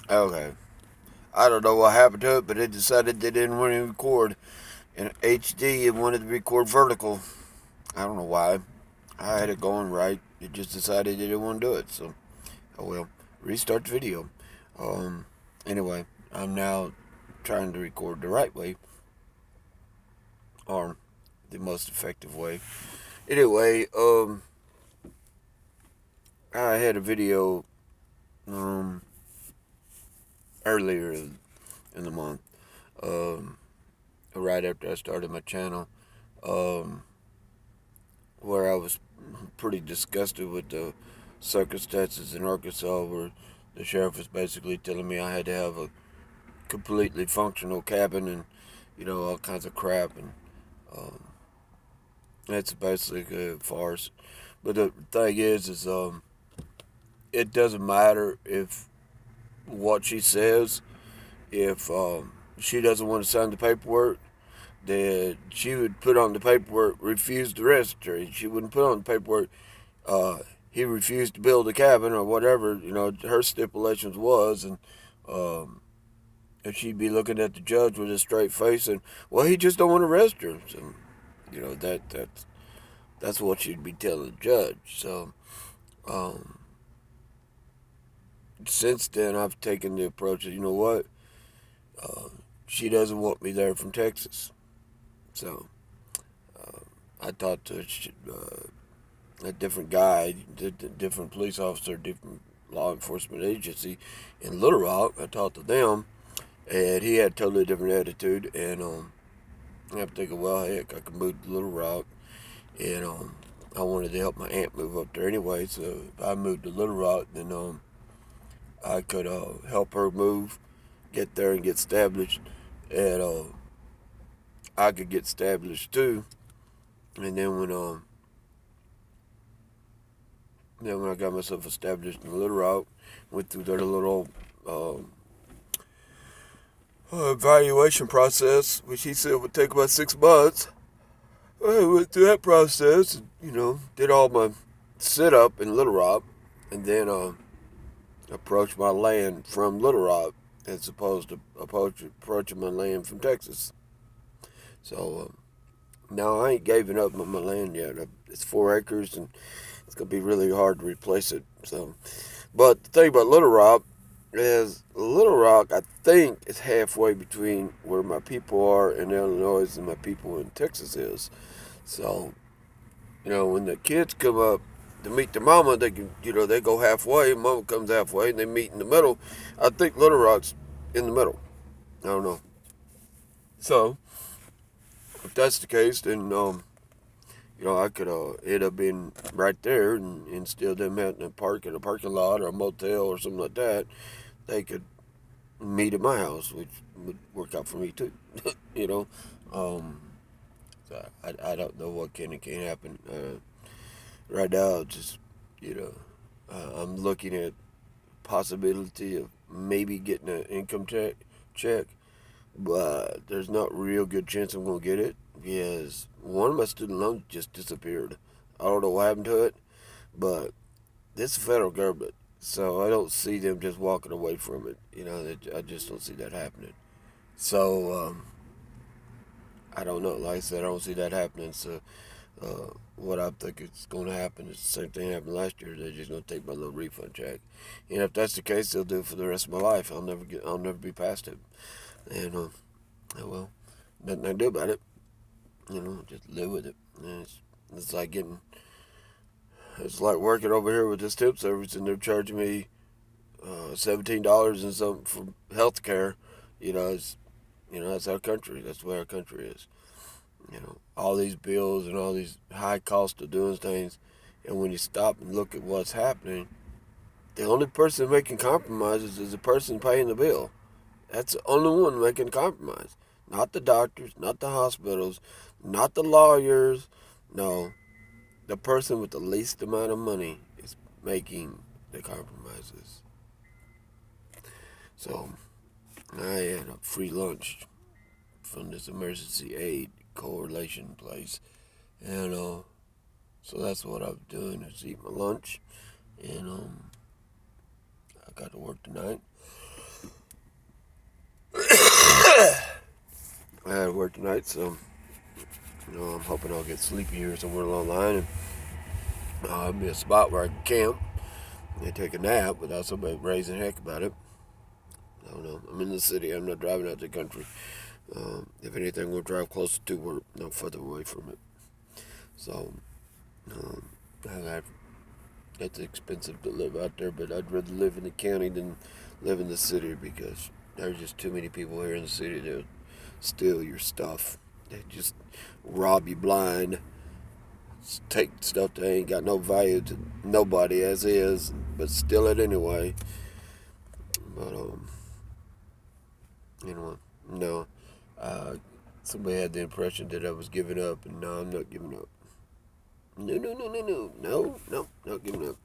Okay. I don't know what happened to it, but it decided they didn't want to record in HD. It wanted to record vertical. I don't know why. I had it going right. It just decided it didn't want to do it. So, oh well. Restart the video. Um. Anyway, I'm now trying to record the right way, or the most effective way. Anyway, I had a video um earlier in the month, um, right after I started my channel, um, where I was pretty disgusted with the circumstances in Arkansas, where the sheriff was basically telling me I had to have a completely functional cabin and all kinds of crap, and um, that's basically a farce. But the thing is it doesn't matter if what she says. If she doesn't want to sign the paperwork, then she would put on the paperwork refuse to register. She wouldn't put on the paperwork uh, he refused to build a cabin or whatever her stipulations was, um, and she'd be looking at the judge with a straight face and, well, he just don't want to register. So that's what she'd be telling the judge. So um, since then I've taken the approach of, you know what, uh, she doesn't want me there from Texas. So uh, I talked to a different guy, different police officer, different law enforcement agency in Little Rock. I talked to them, and he had a totally different attitude. And I'm thinking, well, heck, I could move to Little Rock, and I wanted to help my aunt move up there anyway. So if I moved to Little Rock, then I could help her move, get there, and get established, and I could get established too. And then when I got myself established in Little Rock, went through their little um, evaluation process, which he said would take about 6 months. I went through that process, and, did all my sit up in Little Rock, and then approached my land from Little Rock as opposed to approaching my land from Texas. So now I ain't given up on my land yet. It's 4 acres, and it's gonna be really hard to replace it. So, but the thing about Little Rock is Little Rock, I think, is halfway between where my people are in Illinois and my people in Texas is. So, when the kids come up to meet their mama, they can, they go halfway. Mama comes halfway, and they meet in the middle. I think Little Rock's in the middle. I don't know. So, if that's the case, then I could end up being right there, and instead of them having to park in a parking lot or a motel or something like that, they could meet at my house, which would work out for me too. you know, um, so I don't know what can and can't happen. Right now, just you know, I'm looking at possibility of maybe getting an income check, but there's not real good chance I'm gonna get it because one of my student loans just disappeared. I don't know what happened to it, but this is federal government, so I don't see them just walking away from it. I just don't see that happening. So I don't know. Like I said, I don't see that happening. So what I think is going to happen is the same thing happened last year. They're just going to take my little refund check, and if that's the case, they'll do it for the rest of my life. I'll never be past it, and oh well, nothing I can do about it. Just live with it. And it's like it's like working over here with this tip service, and they're charging me $17 and something for health care. It's that's our country. That's where our country is. All these bills and all these high costs of doing things, and when you stop and look at what's happening, the only person making compromises is the person paying the bill. That's the only one making compromise. Not the doctors, not the hospitals, not the lawyers. No, the person with the least amount of money is making the compromises. So I had a free lunch from this emergency aid correlation place, and so that's what I'm doing is eat my lunch, and I got to work tonight. had to work tonight, so I'm hoping I'll get sleepy here somewhere along the line, and there'll be a spot where I can camp and take a nap without somebody raising heck about it. I don't know. I'm in the city. I'm not driving out the country. If anything, we'll drive closer to work, no further away from it. So, um, it's expensive to live out there, but I'd rather live in the county than live in the city because there's just too many people here in the city that steal your stuff. They just rob you blind. Take stuff that ain't got no value to nobody as is, but steal it anyway. But anyway, no. Somebody had the impression that I was giving up, and no, I'm not giving up. No, not giving up.